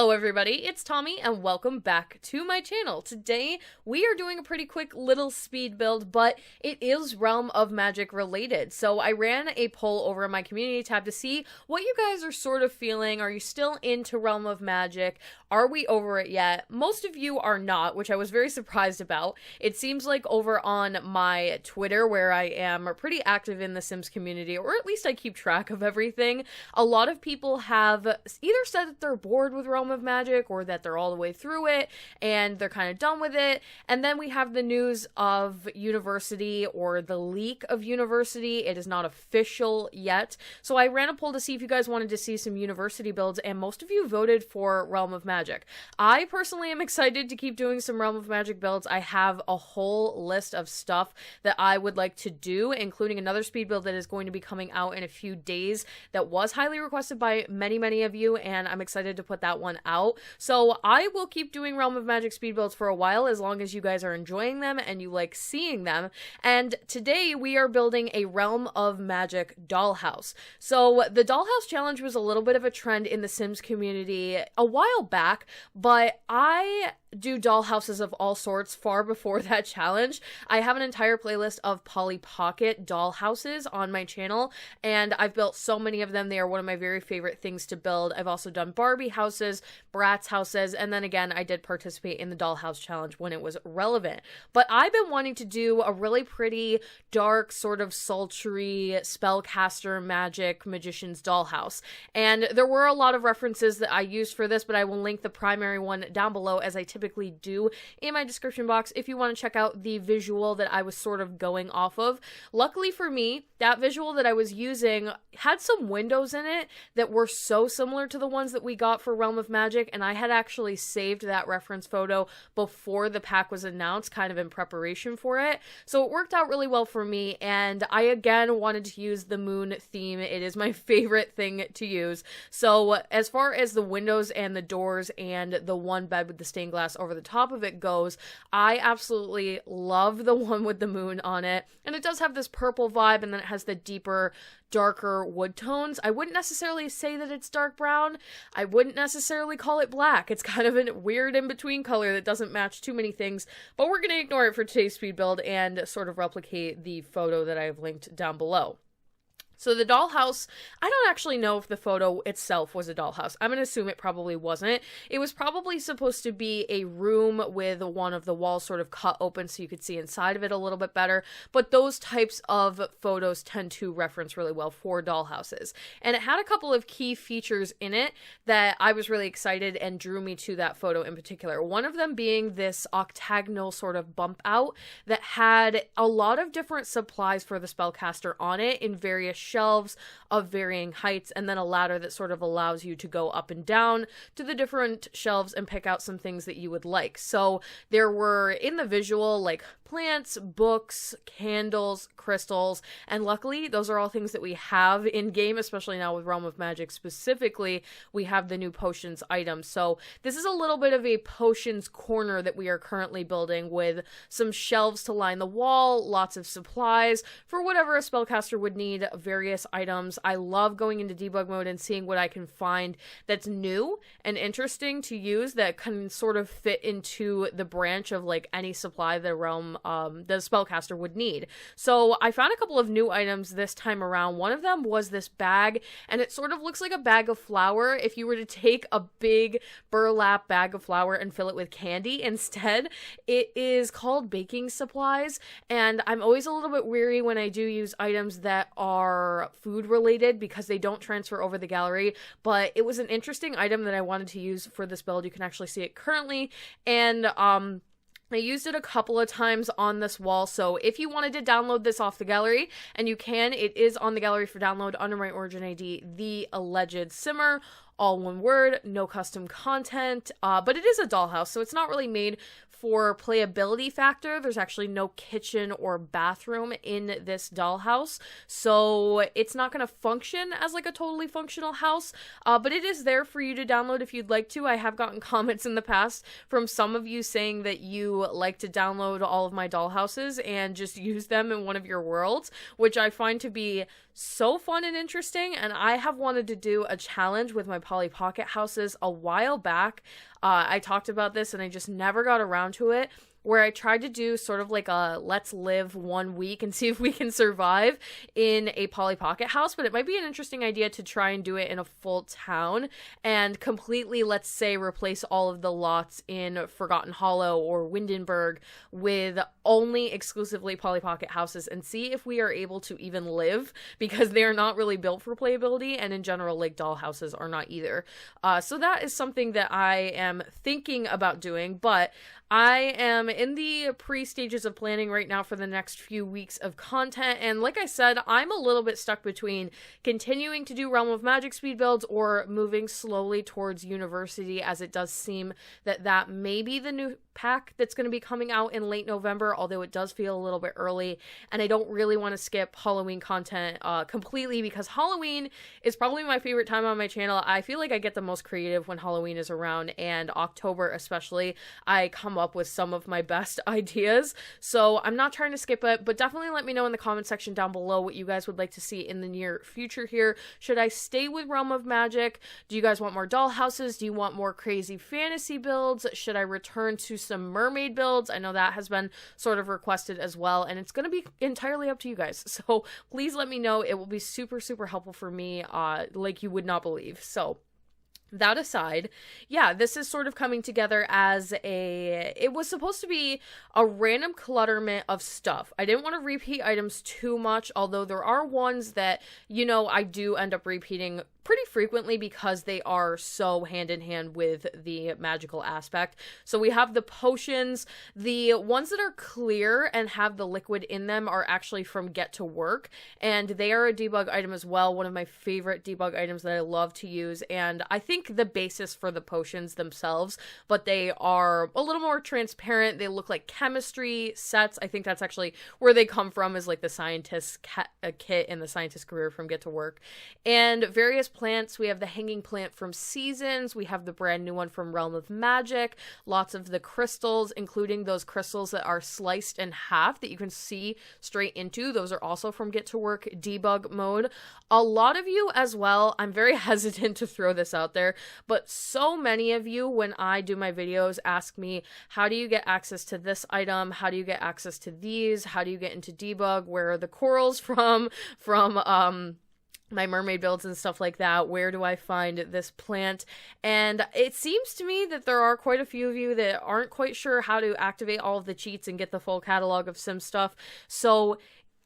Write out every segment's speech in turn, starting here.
Hello everybody, it's Tommy and welcome back to my channel. Today we are doing a pretty quick little speed build, but it is Realm of Magic related. So I ran a poll over in my community tab to see what you guys are sort of feeling. Are you still into Realm of Magic? Are we over it yet? Most of you are not, which I was very surprised about. It seems like over on my Twitter, where I am pretty active in the Sims community, or at least I keep track of everything, a lot of people have either said that they're bored with Realm of Magic or that they're all the way through it and they're kind of done with it. And then we have the news of University, or the leak of University. It is not official yet. So I ran a poll to see if you guys wanted to see some University builds, and most of you voted for Realm of Magic. I personally am excited to keep doing some Realm of Magic builds. I have a whole list of stuff that I would like to do, including another speed build that is going to be coming out in a few days that was highly requested by many of you, and I'm excited to put that one out. So I will keep doing Realm of Magic speed builds for a while, as long as you guys are enjoying them and you like seeing them. And today we are building a Realm of Magic dollhouse. So the dollhouse challenge was a little bit of a trend in the Sims community a while back, but I do dollhouses of all sorts far before that challenge. I have an entire playlist of Polly Pocket dollhouses on my channel, and I've built so many of them. They are one of my very favorite things to build. I've also done Barbie houses, Bratz houses, and then again, I did participate in the dollhouse challenge when it was relevant. But I've been wanting to do a really pretty, dark, sort of sultry spellcaster magic magician's dollhouse. And there were a lot of references that I used for this, but I will link the primary one down below, as I typically do, in my description box if you want to check out the visual that I was sort of going off of. Luckily for me, that visual that I was using had some windows in it that were so similar to the ones that we got for Realm of Magic, and I had actually saved that reference photo before the pack was announced, kind of in preparation for it. So it worked out really well for me, and I again wanted to use the moon theme. It is my favorite thing to use. So as far as the windows and the doors and the one bed with the stained glass over the top of it goes, I absolutely love the one with the moon on it. And it does have this purple vibe, and then it has the deeper, darker wood tones. I wouldn't necessarily say that it's dark brown. I wouldn't necessarily call it black. It's kind of a weird in-between color that doesn't match too many things, but we're going to ignore it for today's speed build and sort of replicate the photo that I have linked down below. So the dollhouse, I don't actually know if the photo itself was a dollhouse. I'm going to assume it probably wasn't. It was probably supposed to be a room with one of the walls sort of cut open so you could see inside of it a little bit better. But those types of photos tend to reference really well for dollhouses. And it had a couple of key features in it that I was really excited and drew me to that photo in particular. One of them being this octagonal sort of bump out that had a lot of different supplies for the spellcaster on it in various shelves of varying heights, and then a ladder that sort of allows you to go up and down to the different shelves and pick out some things that you would like. So there were, in the visual, like plants, books, candles, crystals, and luckily those are all things that we have in game, especially now with Realm of Magic specifically. We have the new potions items. So this is a little bit of a potions corner that we are currently building, with some shelves to line the wall, lots of supplies for whatever a spellcaster would need, various items. I love going into debug mode and seeing what I can find that's new and interesting to use that can sort of fit into the branch of like any supply the realm the spellcaster would need. So I found a couple of new items this time around. One of them was this bag, and it sort of looks like a bag of flour if you were to take a big burlap bag of flour and fill it with candy instead. It is called baking supplies, and I'm always a little bit weary when I do use items that are food related because they don't transfer over the gallery, but it was an interesting item that I wanted to use for this build. You can actually see it currently, and I used it a couple of times on this wall, so if you wanted to download this off the gallery, and you can, it is on the gallery for download under my origin ID, theallegedsimmer, all one word, no custom content, but it is a dollhouse, so it's not really made for playability factor, there's actually no kitchen or bathroom in this dollhouse, so it's not going to function as like a totally functional house, but it is there for you to download if you'd like to. I have gotten comments in the past from some of you saying that you like to download all of my dollhouses and just use them in one of your worlds, which I find to be so fun and interesting. And I have wanted to do a challenge with my Polly Pocket houses a while back. I talked about this and I just never got around to it, where I tried to do sort of like a let's live 1 week and see if we can survive in a Polly Pocket house. But it might be an interesting idea to try and do it in a full town and completely, let's say, replace all of the lots in Forgotten Hollow or Windenburg with only exclusively Polly Pocket houses and see if we are able to even live, because they are not really built for playability, and in general, like, doll houses are not either. So that is something that I am thinking about doing, but I am in the pre-stages of planning right now for the next few weeks of content, and like I said, I'm a little bit stuck between continuing to do Realm of Magic speed builds or moving slowly towards University, as it does seem that that may be the new pack that's going to be coming out in late November, although it does feel a little bit early, and I don't really want to skip Halloween content completely, because Halloween is probably my favorite time on my channel. I feel like I get the most creative when Halloween is around, and October especially, I come up with some of my best ideas, so I'm not trying to skip it, but definitely let me know in the comment section down below what you guys would like to see in the near future here. Should I stay with Realm of Magic? Do you guys want more doll houses? Do you want more crazy fantasy builds? Should I return to some mermaid builds? I know that has been sort of requested as well, and it's going to be entirely up to you guys, so please let me know. It will be super, super helpful for me, like you would not believe. So that aside, yeah, this is sort of coming together as it was supposed to be a random clutterment of stuff. I didn't want to repeat items too much, although there are ones that, you know, I do end up repeating pretty frequently because they are so hand in hand with the magical aspect. So we have the potions. The ones that are clear and have the liquid in them are actually from Get to Work, and they are a debug item as well. One of my favorite debug items that I love to use, and I think the basis for the potions themselves, but they are a little more transparent. They look like chemistry sets. I think that's actually where they come from, is like the scientist kit and the scientist career from Get to Work. And various plants. We have the hanging plant from Seasons. We have the brand new one from Realm of Magic. Lots of the crystals, including those crystals that are sliced in half that you can see straight into. Those are also from Get to Work debug mode. A lot of you as well, I'm very hesitant to throw this out there, but so many of you, when I do my videos, ask me, how do you get access to this item? How do you get access to these? How do you get into debug? Where are the corals from my mermaid builds and stuff like that? Where do I find this plant? And it seems to me that there are quite a few of you that aren't quite sure how to activate all of the cheats and get the full catalog of sim stuff. So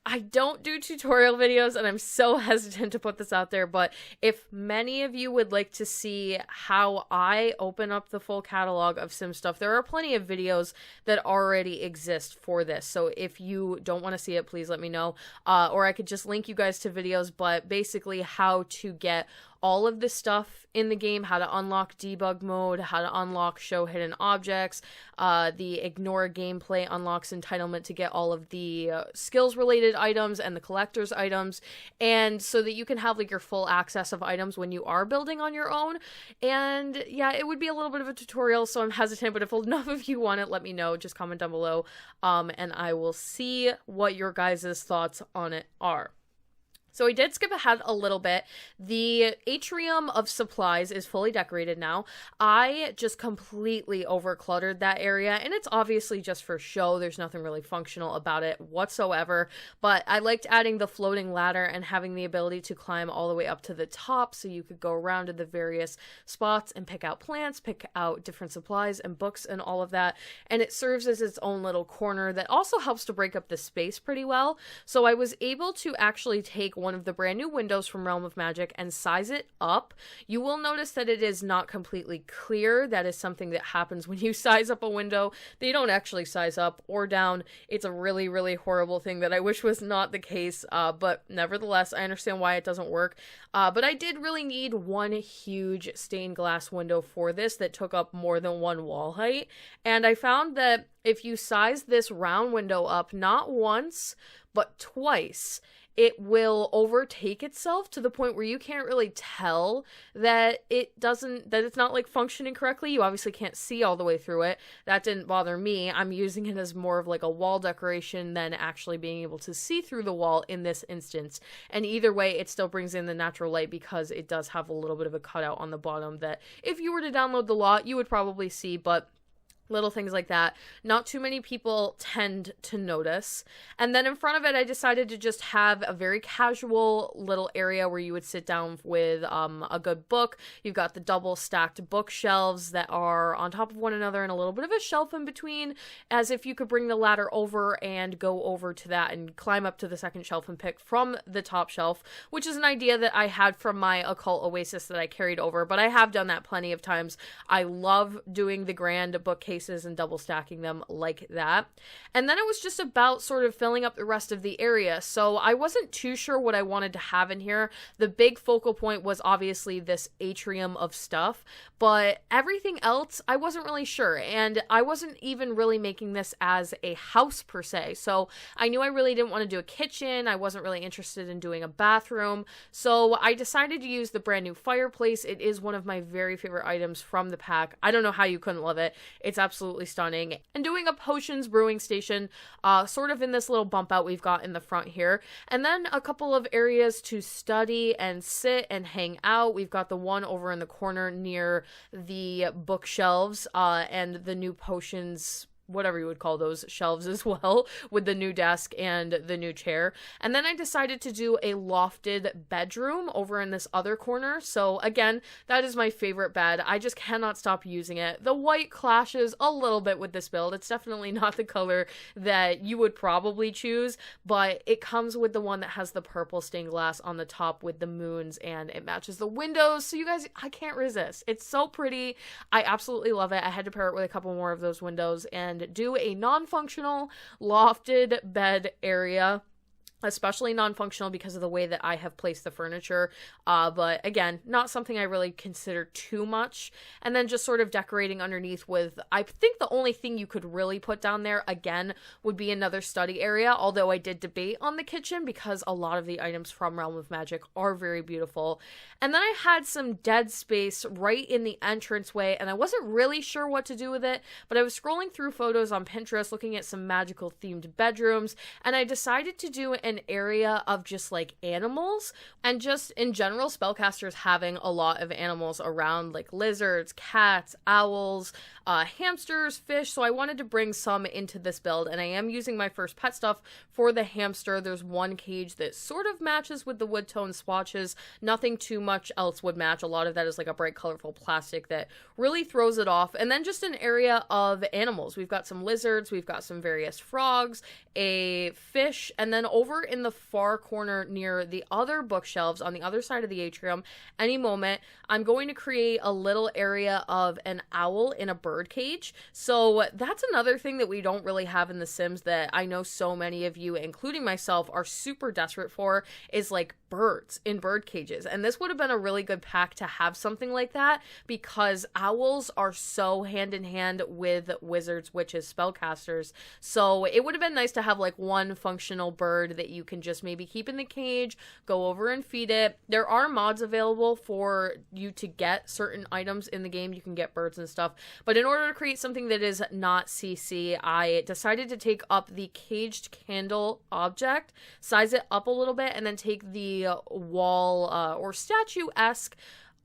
I don't do tutorial videos, and I'm so hesitant to put this out there, but if many of you would like to see how I open up the full catalog of sim stuff, there are plenty of videos that already exist for this. So if you don't want to see it, please let me know, or I could just link you guys to videos, but basically how to get all of this stuff in the game, how to unlock debug mode, how to unlock show hidden objects, the ignore gameplay unlocks entitlement to get all of the skills related items and the collector's items, and so that you can have like your full access of items when you are building on your own. And yeah, it would be a little bit of a tutorial, so I'm hesitant, but if enough of you want it, let me know. Just comment down below, and I will see what your guys' thoughts on it are. So I did skip ahead a little bit. The atrium of supplies is fully decorated now. I just completely overcluttered that area, and it's obviously just for show. There's nothing really functional about it whatsoever, but I liked adding the floating ladder and having the ability to climb all the way up to the top, so you could go around to the various spots and pick out plants, pick out different supplies and books and all of that, and it serves as its own little corner that also helps to break up the space pretty well. So I was able to actually take one of the brand new windows from Realm of Magic and size it up, you will notice that it is not completely clear. That is something that happens when you size up a window. They don't actually size up or down. It's a really, really horrible thing that I wish was not the case, but nevertheless, I understand why it doesn't work. But I did really need one huge stained glass window for this that took up more than one wall height, and I found that if you size this round window up not once, but twice, it will overtake itself to the point where you can't really tell that it's not like functioning correctly. You obviously can't see all the way through it. That didn't bother me. I'm using it as more of like a wall decoration than actually being able to see through the wall in this instance. And either way, it still brings in the natural light because it does have a little bit of a cutout on the bottom that if you were to download the lot, you would probably see, but little things like that, not too many people tend to notice. And then in front of it, I decided to just have a very casual little area where you would sit down with a good book. You've got the double stacked bookshelves that are on top of one another and a little bit of a shelf in between, as if you could bring the ladder over and go over to that and climb up to the second shelf and pick from the top shelf, which is an idea that I had from my Occult Oasis that I carried over, but I have done that plenty of times. I love doing the grand bookcase and double stacking them like that. And then it was just about sort of filling up the rest of the area. So I wasn't too sure what I wanted to have in here. The big focal point was obviously this atrium of stuff, but everything else I wasn't really sure. And I wasn't even really making this as a house per se. So I knew I really didn't want to do a kitchen. I wasn't really interested in doing a bathroom. So I decided to use the brand new fireplace. It is one of my very favorite items from the pack. I don't know how you couldn't love it. It's absolutely stunning. And doing a potions brewing station sort of in this little bump out we've got in the front here. And then a couple of areas to study and sit and hang out. We've got the one over in the corner near the bookshelves and the new potions, whatever you would call those shelves as well, with the new desk and the new chair. And then I decided to do a lofted bedroom over in this other corner. So again, that is my favorite bed. I just cannot stop using it. The white clashes a little bit with this build. It's definitely not the color that you would probably choose, but it comes with the one that has the purple stained glass on the top with the moons, and it matches the windows. So you guys, I can't resist. It's so pretty. I absolutely love it. I had to pair it with a couple more of those windows and do a non-functional lofted bed area, especially non-functional because of the way that I have placed the furniture, but again, not something I really consider too much. And then just sort of decorating underneath with, I think the only thing you could really put down there, again, would be another study area, although I did debate on the kitchen because a lot of the items from Realm of Magic are very beautiful. And then I had some dead space right in the entranceway, and I wasn't really sure what to do with it, but I was scrolling through photos on Pinterest looking at some magical themed bedrooms, and I decided to do an area of just like animals, and just in general spellcasters having a lot of animals around, like lizards, cats, owls, hamsters, fish. So I wanted to bring some into this build, and I am using my first pet stuff for the hamster. There's one cage that sort of matches with the wood tone swatches. Nothing too much else would match. A lot of that is like a bright colorful plastic that really throws it off. And then just an area of animals. We've got some lizards, we've got some various frogs, a fish, and then over in the far corner near the other bookshelves on the other side of the atrium, any moment, I'm going to create a little area of an owl in a bird cage. So that's another thing that we don't really have in The Sims that I know so many of you, including myself, are super desperate for, is like birds in bird cages. And this would have been a really good pack to have something like that, because owls are so hand in hand with wizards, witches, spellcasters. So it would have been nice to have like one functional bird that you can just maybe keep in the cage, go over and feed it. There are mods available for you to get certain items in the game. You can get birds and stuff. But in order to create something that is not CC, I decided to take up the caged candle object, size it up a little bit, and then take the wall or statue-esque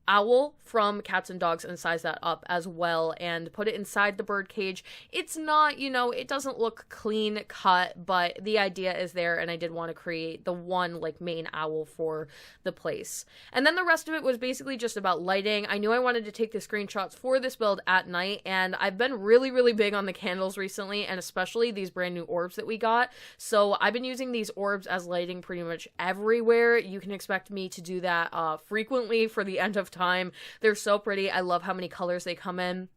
owl from Cats and Dogs and size that up as well and put it inside the bird cage. It's not, you know, it doesn't look clean cut, but the idea is there, and I did want to create the one like main owl for the place. And then the rest of it was basically just about lighting. I knew I wanted to take the screenshots for this build at night, and I've been really, really big on the candles recently, and especially these brand new orbs that we got. So I've been using these orbs as lighting pretty much everywhere. You can expect me to do that frequently for the end of time. They're so pretty. I love how many colors they come in.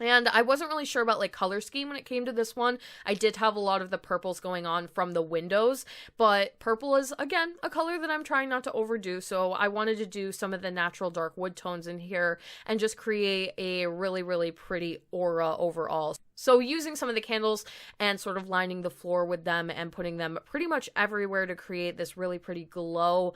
And I wasn't really sure about like color scheme when it came to this one. I did have a lot of the purples going on from the windows, but purple is, again, a color that I'm trying not to overdo. So I wanted to do some of the natural dark wood tones in here and just create a really, really pretty aura overall. So using some of the candles and sort of lining the floor with them and putting them pretty much everywhere to create this really pretty glow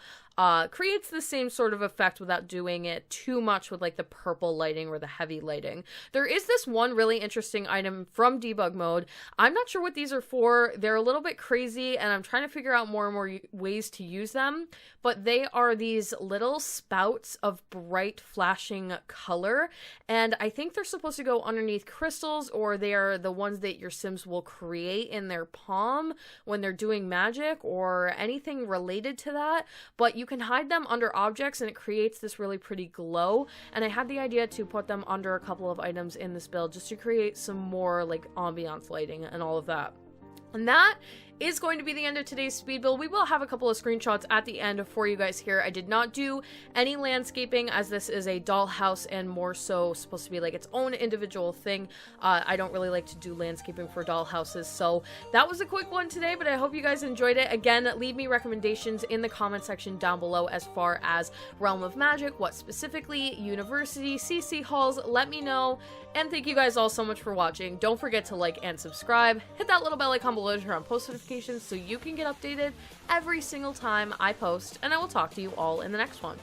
creates the same sort of effect without doing it too much with like the purple lighting or the heavy lighting. There is this one really interesting item from debug mode. I'm not sure what these are for. They're a little bit crazy and I'm trying to figure out more and more ways to use them, but they are these little spouts of bright flashing color, and I think they're supposed to go underneath crystals, or they are the ones that your Sims will create in their palm when they're doing magic or anything related to that, but you can hide them under objects and it creates this really pretty glow. And I had the idea to put them under a couple of items in this build just to create some more like ambiance lighting and all of that. And that is going to be the end of today's speed build. We will have a couple of screenshots at the end for you guys here. I did not do any landscaping as this is a dollhouse and more so supposed to be like its own individual thing. I don't really like to do landscaping for dollhouses, so that was a quick one today, but I hope you guys enjoyed it. Again, leave me recommendations in the comment section down below as far as Realm of Magic, what specifically, university, CC halls, let me know. And thank you guys all so much for watching. Don't forget to like and subscribe. Hit that little bell icon below to turn on post notifications so you can get updated every single time I post. And I will talk to you all in the next one.